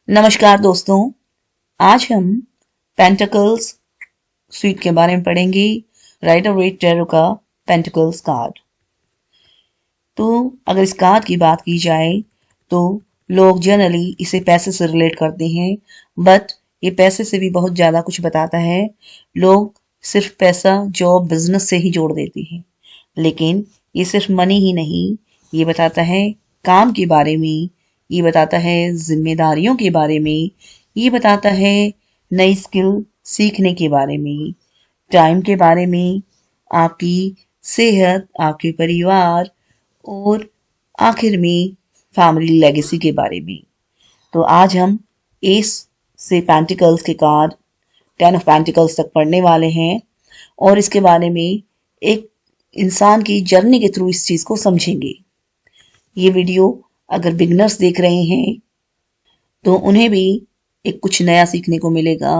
नमस्कार दोस्तों, आज हम पेंटिकल्स स्वीट के बारे में पढ़ेंगे। राइडर वेट टैरो का पेंटिकल्स कार्ड। तो अगर इस कार्ड की बात की जाए तो लोग जनरली इसे पैसे से रिलेट करते हैं, बट ये पैसे से भी बहुत ज़्यादा कुछ बताता है। लोग सिर्फ पैसा जॉब बिजनेस से ही जोड़ देते हैं, लेकिन ये सिर्फ मनी ही नहीं, ये बताता है काम के बारे में, ये बताता है जिम्मेदारियों के बारे में, ये बताता है नई स्किल सीखने के बारे में, टाइम के बारे में, आपकी सेहत, आपके परिवार और आखिर में फैमिली लेगेसी के बारे में। तो आज हम एस से पेंटिकल्स के कार्ड 10 ऑफ पेंटिकल्स तक पढ़ने वाले हैं और इसके बारे में एक इंसान की जर्नी के थ्रू इस चीज को समझेंगे। ये वीडियो अगर बिगनर्स देख रहे हैं तो उन्हें भी एक कुछ नया सीखने को मिलेगा,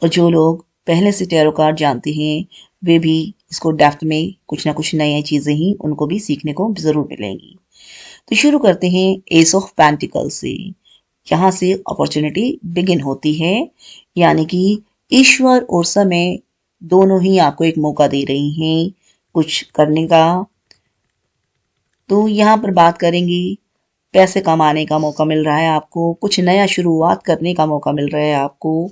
और जो लोग पहले से टैरो कार्ड जानते हैं वे भी इसको डेप्थ में कुछ ना कुछ नई चीजें ही उनको भी सीखने को जरूर मिलेंगी। तो शुरू करते हैं एस ऑफ पेंटिकल से। यहाँ से अपॉर्चुनिटी बिगिन होती है, यानी कि ईश्वर और समय दोनों ही आपको एक मौका दे रही हैं कुछ करने का। तो यहाँ पर बात करेंगे, पैसे कमाने का मौका मिल रहा है आपको, कुछ नया शुरुआत करने का मौका मिल रहा है आपको,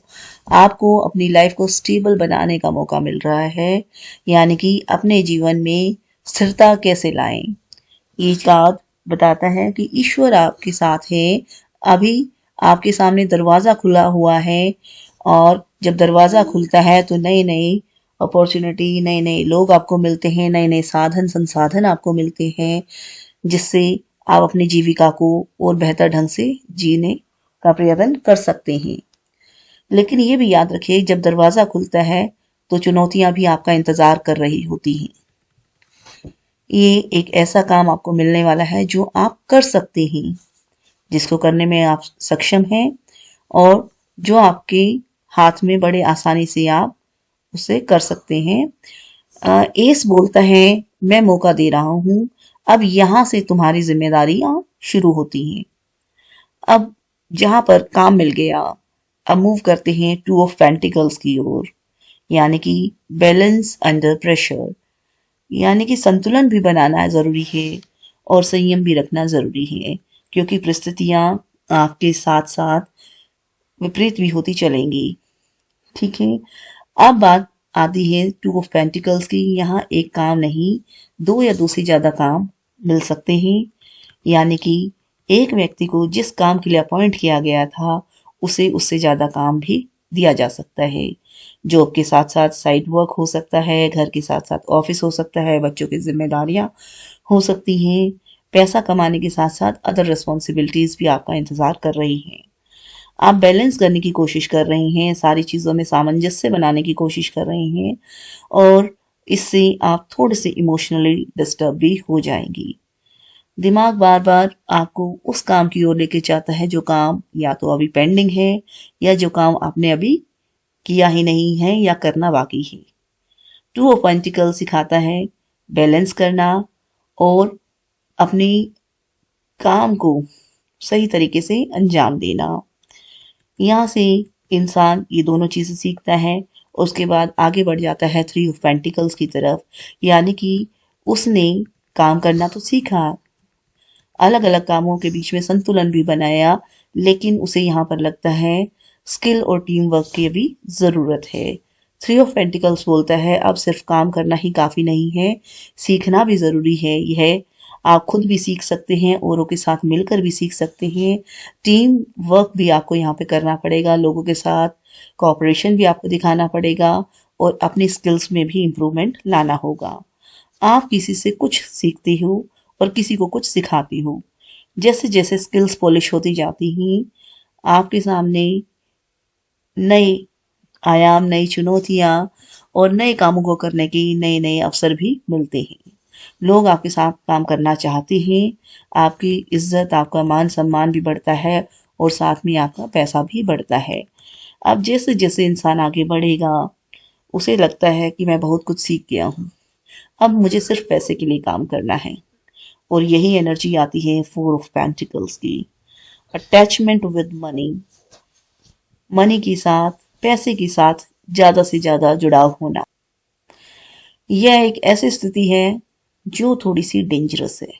आपको अपनी लाइफ को स्टेबल बनाने का मौका मिल रहा है, यानी कि अपने जीवन में स्थिरता कैसे लाएं। ये कार्ड बताता है कि ईश्वर आपके साथ है। अभी आपके सामने दरवाजा खुला हुआ है, और जब दरवाजा खुलता है तो नई नई अपॉर्चुनिटी, नए नए लोग आपको मिलते हैं, नए नए साधन संसाधन आपको मिलते हैं, जिससे आप अपनी जीविका को और बेहतर ढंग से जीने का प्रयत्न कर सकते हैं। लेकिन ये भी याद रखिए, जब दरवाजा खुलता है तो चुनौतियां भी आपका इंतजार कर रही होती हैं। ये एक ऐसा काम आपको मिलने वाला है जो आप कर सकते हैं, जिसको करने में आप सक्षम हैं, और जो आपके हाथ में बड़े आसानी से आप उसे कर सकते हैं। एस बोलता है, मैं मौका दे रहा हूं, अब यहां से तुम्हारी जिम्मेदारियां शुरू होती हैं। अब जहां पर काम मिल गया, अब मूव करते हैं टू ऑफ पेंटिकल्स की ओर, यानी कि बैलेंस अंडर प्रेशर, यानी कि संतुलन भी बनाना जरूरी है और संयम भी रखना जरूरी है, क्योंकि परिस्थितियां आपके साथ साथ विपरीत भी होती चलेंगी। ठीक है, अब बात आती है टू ऑफ पेंटिकल्स की। यहाँ एक काम नहीं, दो या दो से ज्यादा काम मिल सकते हैं, यानी कि एक व्यक्ति को जिस काम के लिए अपॉइंट किया गया था उसे उससे ज्यादा काम भी दिया जा सकता है। जॉब के साथ साथ साइड वर्क हो सकता है, घर के साथ साथ ऑफिस हो सकता है, बच्चों की जिम्मेदारियां हो सकती हैं, पैसा कमाने के साथ साथ अदर रिस्पॉन्सिबिलिटीज भी आपका इंतजार कर रही हैं। आप बैलेंस करने की कोशिश कर रहे हैं, सारी चीजों में सामंजस्य बनाने की कोशिश कर रहे हैं, और इससे आप थोड़े से इमोशनली डिस्टर्ब भी हो जाएंगी। दिमाग बार बार आपको उस काम की ओर लेके जाता है जो काम या तो अभी पेंडिंग है, या जो काम आपने अभी किया ही नहीं है या करना बाकी है। टू ऑफ पेंटिकल सिखाता है बैलेंस करना और अपनी काम को सही तरीके से अंजाम देना। यहाँ से इंसान ये दोनों चीजें सीखता है, उसके बाद आगे बढ़ जाता है थ्री ऑफ पेंटिकल्स की तरफ, यानी कि उसने काम करना तो सीखा, अलग अलग कामों के बीच में संतुलन भी बनाया, लेकिन उसे यहाँ पर लगता है स्किल और टीम वर्क की भी जरूरत है। थ्री ऑफ पेंटिकल्स बोलता है अब सिर्फ काम करना ही काफी नहीं है, सीखना भी जरूरी है। यह आप खुद भी सीख सकते हैं, औरों के साथ मिलकर भी सीख सकते हैं, टीम वर्क भी आपको यहाँ पे करना पड़ेगा, लोगों के साथ कोऑपरेशन भी आपको दिखाना पड़ेगा, और अपनी स्किल्स में भी इम्प्रूवमेंट लाना होगा। आप किसी से कुछ सीखते हो और किसी को कुछ सिखाती हो। जैसे जैसे स्किल्स पॉलिश होती जाती हैं, आपके सामने नए आयाम, नई चुनौतियां और नए कामों को करने के नए नए अवसर भी मिलते हैं। लोग आपके साथ काम करना चाहते हैं, आपकी इज्जत, आपका मान सम्मान भी बढ़ता है, और साथ में आपका पैसा भी बढ़ता है। अब जैसे जैसे इंसान आगे बढ़ेगा, उसे लगता है कि मैं बहुत कुछ सीख गया हूँ, अब मुझे सिर्फ पैसे के लिए काम करना है। और यही एनर्जी आती है फोर ऑफ पेंटिकल्स की, अटैचमेंट विद मनी, मनी के साथ, पैसे के साथ ज़्यादा से ज़्यादा जुड़ाव होना। यह एक ऐसी स्थिति है जो थोड़ी सी डेंजरस है,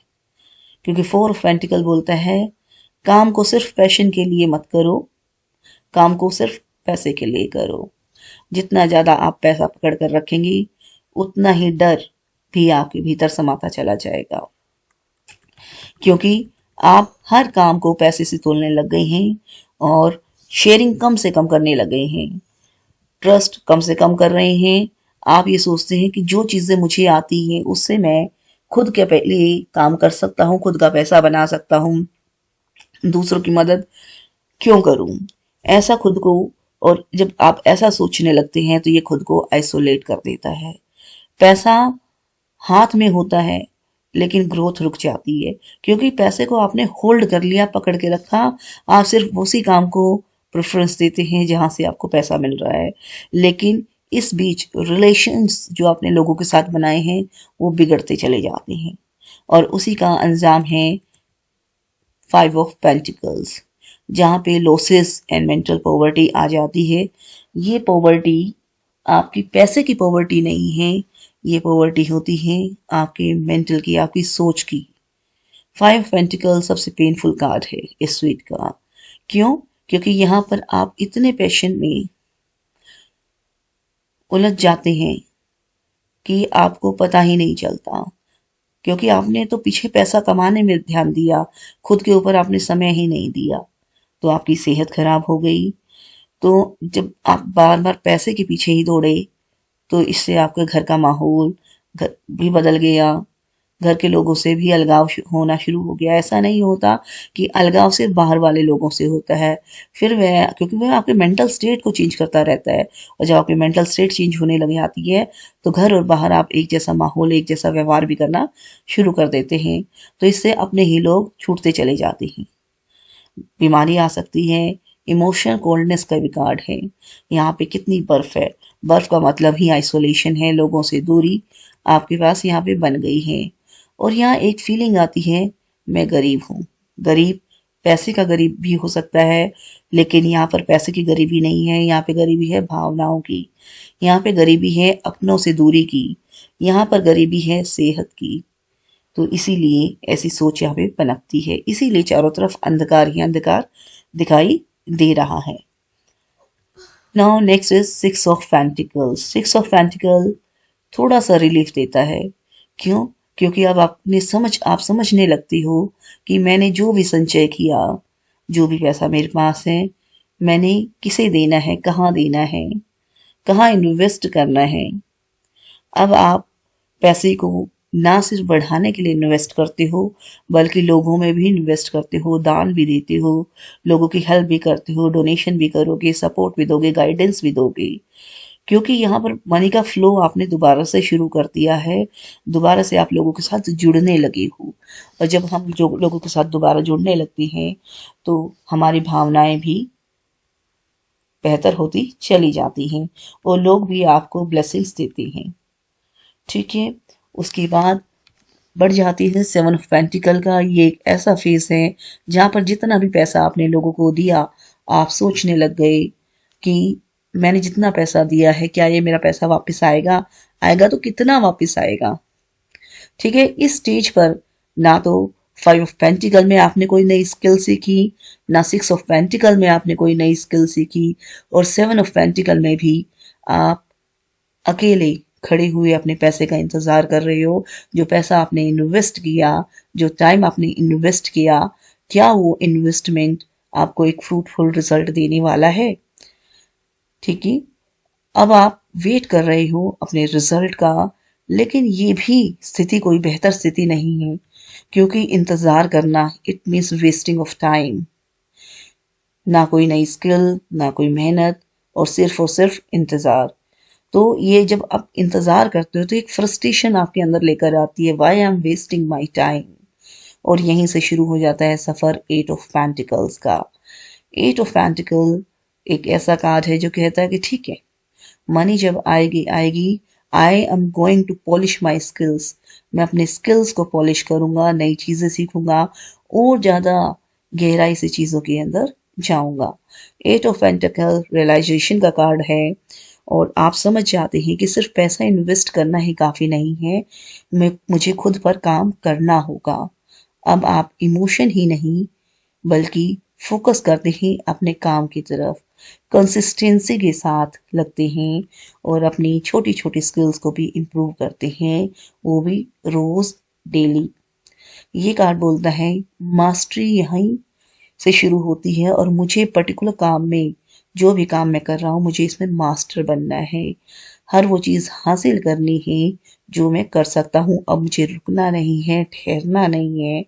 क्योंकि फोर ऑफ पेंटिकल बोलता है काम को सिर्फ पैशन के लिए मत करो, काम को सिर्फ पैसे के लिए करो। जितना ज़्यादा आप पैसा पकड़ कर रखेंगी, उतना ही डर भी आपके भीतर समाता चला जाएगा, क्योंकि आप हर काम को पैसे से तोलने लग गई हैं और शेयरिंग कम से कम करने लग गई हैं, ट्रस्ट कम से कम कर रहे हैं। आप ये सोचते हैं कि जो चीज़ें मुझे आती हैं उससे मैं खुद के लिए काम कर सकता हूँ, खुद का पैसा बना सकता हूँ, दूसरों की मदद क्यों करूं, ऐसा खुद को। और जब आप ऐसा सोचने लगते हैं तो ये खुद को आइसोलेट कर देता है। पैसा हाथ में होता है लेकिन ग्रोथ रुक जाती है, क्योंकि पैसे को आपने होल्ड कर लिया, पकड़ के रखा। आप सिर्फ उसी काम को प्रेफरेंस देते हैं जहां से आपको पैसा मिल रहा है, लेकिन इस बीच रिलेशंस जो आपने लोगों के साथ बनाए हैं वो बिगड़ते चले जाते हैं, और उसी का अंजाम है फाइव ऑफ पेंटिकल्स, जहाँ पे लॉसेस एंड मेंटल पॉवर्टी आ जाती है। ये पॉवर्टी आपकी पैसे की पॉवर्टी नहीं है, ये पॉवर्टी होती है आपके मेंटल की, आपकी सोच की। फाइव पेंटिकल सबसे पेनफुल कार्ड है इस स्वीट का। क्यों? क्योंकि यहाँ पर आप इतने पैशन में उलझ जाते हैं कि आपको पता ही नहीं चलता, क्योंकि आपने तो पीछे पैसा कमाने में ध्यान दिया, खुद के ऊपर आपने समय ही नहीं दिया, तो आपकी सेहत खराब हो गई। तो जब आप बार बार पैसे के पीछे ही दौड़े तो इससे आपके घर का माहौल घर भी बदल गया, घर के लोगों से भी अलगाव होना शुरू हो गया। ऐसा नहीं होता कि अलगाव सिर्फ बाहर वाले लोगों से होता है, फिर वह, क्योंकि वह आपके मेंटल स्टेट को चेंज करता रहता है, और जब आपकी मेंटल स्टेट चेंज होने लग जाती है तो घर और बाहर आप एक जैसा माहौल, एक जैसा व्यवहार भी करना शुरू कर देते हैं। तो इससे अपने ही लोग छूटते चले जाते हैं, बीमारी आ सकती है। इमोशनल कोल्डनेस का भी कार्ड है। यहाँ पे कितनी बर्फ है, बर्फ का मतलब ही आइसोलेशन है, लोगों से दूरी आपके पास यहाँ पे बन गई है। और यहाँ एक फीलिंग आती है, मैं गरीब हूँ। गरीब पैसे का गरीब भी हो सकता है, लेकिन यहाँ पर पैसे की गरीबी नहीं है, यहाँ पे गरीबी है भावनाओं की, यहाँ पे गरीबी है अपनों से दूरी की, यहाँ पर गरीबी है सेहत की। तो इसीलिए ऐसी सोच यहाँ पे पनपती है, इसीलिए चारों तरफ अंधकार ही अंधकार दिखाई दे रहा है। Now next is six of pentacles. Six of pentacle थोड़ा सा रिलीफ देता है। क्यों? क्योंकि अब आप समझने लगती हो कि मैंने जो भी संचय किया, जो भी पैसा मेरे पास है, मैंने किसे देना है, कहाँ देना है, कहाँ इन्वेस्ट करना है। अब आप पैसे को ना सिर्फ बढ़ाने के लिए इन्वेस्ट करते हो, बल्कि लोगों में भी इन्वेस्ट करते हो, दान भी देते हो, लोगों की हेल्प भी करते हो, डोनेशन भी करोगे, सपोर्ट भी दोगे, गाइडेंस भी दोगे, क्योंकि यहाँ पर मनी का फ्लो आपने दोबारा से शुरू कर दिया है। दोबारा से आप लोगों के साथ जुड़ने लगे हो, और जब हम जो लोगों के साथ दोबारा जुड़ने लगते हैं तो हमारी भावनाएं भी बेहतर होती चली जाती हैं, और लोग भी आपको ब्लेसिंग्स देते हैं। ठीक है, उसके बाद बढ़ जाती है सेवन ऑफ पेंटिकल का। ये एक ऐसा फेस है जहां पर जितना भी पैसा आपने लोगों को दिया, आप सोचने लग गए कि मैंने जितना पैसा दिया है, क्या ये मेरा पैसा वापस आएगा, आएगा तो कितना वापस आएगा। ठीक है, इस स्टेज पर ना तो फाइव ऑफ पेंटिकल में आपने कोई नई स्किल सीखी, ना सिक्स ऑफ पेंटिकल में आपने कोई नई स्किल सीखी, और सेवन ऑफ पेंटिकल में भी आप अकेले खड़े हुए अपने पैसे का इंतजार कर रहे हो। जो पैसा आपने इन्वेस्ट किया, जो टाइम आपने इन्वेस्ट किया, क्या वो इन्वेस्टमेंट आपको एक फ्रूटफुल रिजल्ट देने वाला है? ठीक है, अब आप वेट कर रहे हो अपने रिजल्ट का, लेकिन ये भी स्थिति कोई बेहतर स्थिति नहीं है, क्योंकि इंतजार करना it means wasting of time. ना कोई नई स्किल, ना कोई मेहनत, और सिर्फ इंतजार। तो ये जब आप इंतजार करते हो तो एक फ्रस्ट्रेशन आपके अंदर लेकर आती है, why I am wasting my time. और यहीं से शुरू हो जाता है सफर एट ऑफ पेंटिकल्स का। एट ऑफ पेंटिकल एक ऐसा कार्ड है जो कहता है कि ठीक है, मनी जब आएगी आएगी, I am going to polish my skills. मैं अपने स्किल्स को पॉलिश करूंगा, नई चीजें सीखूंगा, और ज्यादा गहराई से चीजों के अंदर जाऊंगा। एट ऑफ पेंटिकल रियलाइजेशन का कार्ड है और आप समझ जाते हैं कि सिर्फ पैसा इन्वेस्ट करना ही काफी नहीं है, मुझे खुद पर काम करना होगा। अब आप इमोशन ही नहीं बल्कि फोकस करते हैं अपने काम की तरफ, कंसिस्टेंसी के साथ लगते हैं और अपनी छोटी छोटी स्किल्स को भी इम्प्रूव करते हैं, वो भी रोज, डेली। ये कार्ड बोलता है मास्टरी यहीं से शुरू होती है और मुझे पर्टिकुलर काम में, जो भी काम मैं कर रहा हूँ, मुझे इसमें मास्टर बनना है, हर वो चीज़ हासिल करनी है जो मैं कर सकता हूँ। अब मुझे रुकना नहीं है, ठहरना नहीं है।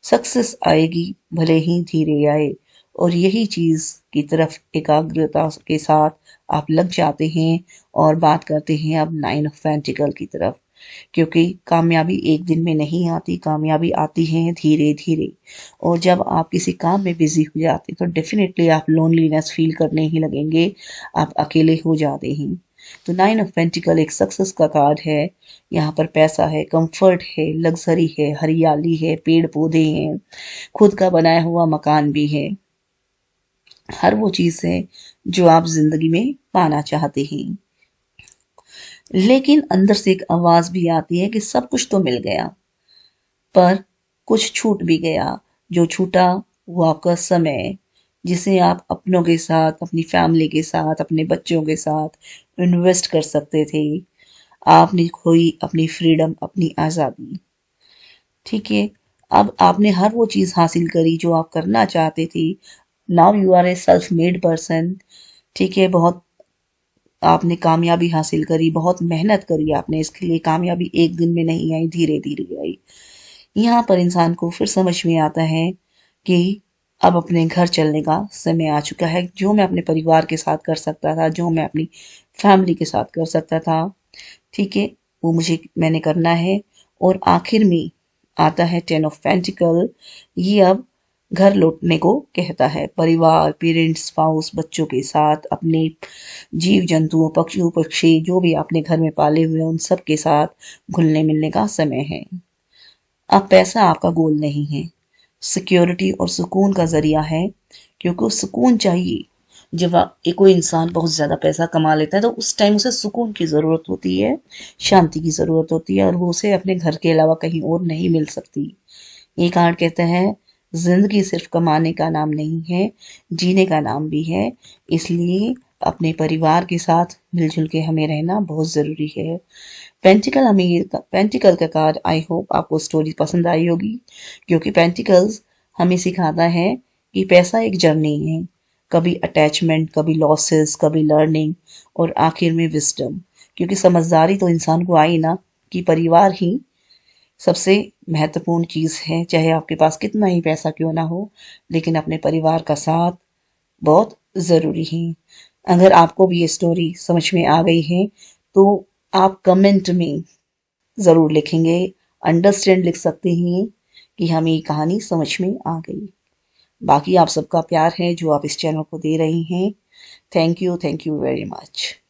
सक्सेस आएगी भले ही धीरे आए, और यही चीज की तरफ एकाग्रता के साथ आप लग जाते हैं और बात करते हैं अब नाइन ऑफ पेंटिकल की तरफ। क्योंकि कामयाबी एक दिन में नहीं आती, कामयाबी आती है धीरे धीरे। और जब आप किसी काम में बिजी हो जाते हैं तो डेफिनेटली आप लोनलीनेस फील करने ही लगेंगे, आप अकेले हो जाते हैं। तो नाइन ऑफ पेंटिकल एक सक्सेस का कार्ड है। यहाँ पर पैसा है, कंफर्ट है, लग्जरी है, हरियाली है, पेड़ पौधे हैं, खुद का बनाया हुआ मकान भी है, हर वो चीज है जो आप जिंदगी में पाना चाहते हैं। लेकिन अंदर से एक आवाज भी आती है कि सब कुछ तो मिल गया पर कुछ छूट भी गया। जो छूटा वो आपका समय, जिसे आप अपनों के साथ, अपनी फैमिली के साथ, अपने बच्चों के साथ इन्वेस्ट कर सकते थे। आपने खोई अपनी फ्रीडम, अपनी आज़ादी। ठीक है, अब आपने हर वो चीज़ हासिल करी जो आप करना चाहते थे। Now you are a self made person. ठीक है, बहुत आपने कामयाबी हासिल करी, बहुत मेहनत करी आपने इसके लिए, कामयाबी एक दिन में नहीं आई, धीरे धीरे आई। यहाँ पर इंसान को फिर समझ में आता है कि अब अपने घर चलने का समय आ चुका है। जो मैं अपने परिवार के साथ कर सकता था, जो मैं अपनी फैमिली के साथ कर सकता था, ठीक है, वो मैंने करना है। और आखिर में आता है टेन ऑफ पेंटिकल। ये अब घर लौटने को कहता है, परिवार, पेरेंट्स, स्पाउस, बच्चों के साथ, अपने जीव जंतुओं, पक्षियों, पक्षी जो भी आपने घर में पाले हुए हैं उन सब के साथ घुलने मिलने का समय है। अब पैसा आपका गोल नहीं है, सिक्योरिटी और सुकून का जरिया है। क्योंकि सुकून चाहिए। जब कोई इंसान बहुत ज्यादा पैसा कमा लेता है तो उस टाइम उसे सुकून की जरूरत होती है, शांति की जरूरत होती है, और वो उसे अपने घर के अलावा कहीं और नहीं मिल सकती। ये कार्ड कहता है जिंदगी सिर्फ कमाने का नाम नहीं है, जीने का नाम भी है। इसलिए अपने परिवार के साथ मिलजुल के हमें रहना बहुत जरूरी है। पेंटिकल का कार्ड, आई होप आपको स्टोरी पसंद आई होगी। क्योंकि पेंटिकल्स हमें सिखाता है कि पैसा एक जर्नी है, कभी अटैचमेंट, कभी लॉसेस, कभी लर्निंग, और आखिर में विजडम। क्योंकि समझदारी तो इंसान को आई ना कि परिवार ही सबसे महत्वपूर्ण चीज है, चाहे आपके पास कितना ही पैसा क्यों ना हो, लेकिन अपने परिवार का साथ बहुत जरूरी है। अगर आपको भी ये स्टोरी समझ में आ गई है तो आप कमेंट में जरूर लिखेंगे, अंडरस्टैंड लिख सकते हैं कि हमें ये कहानी समझ में आ गई। बाकी आप सबका प्यार है जो आप इस चैनल को दे रही हैं। Thank you very much.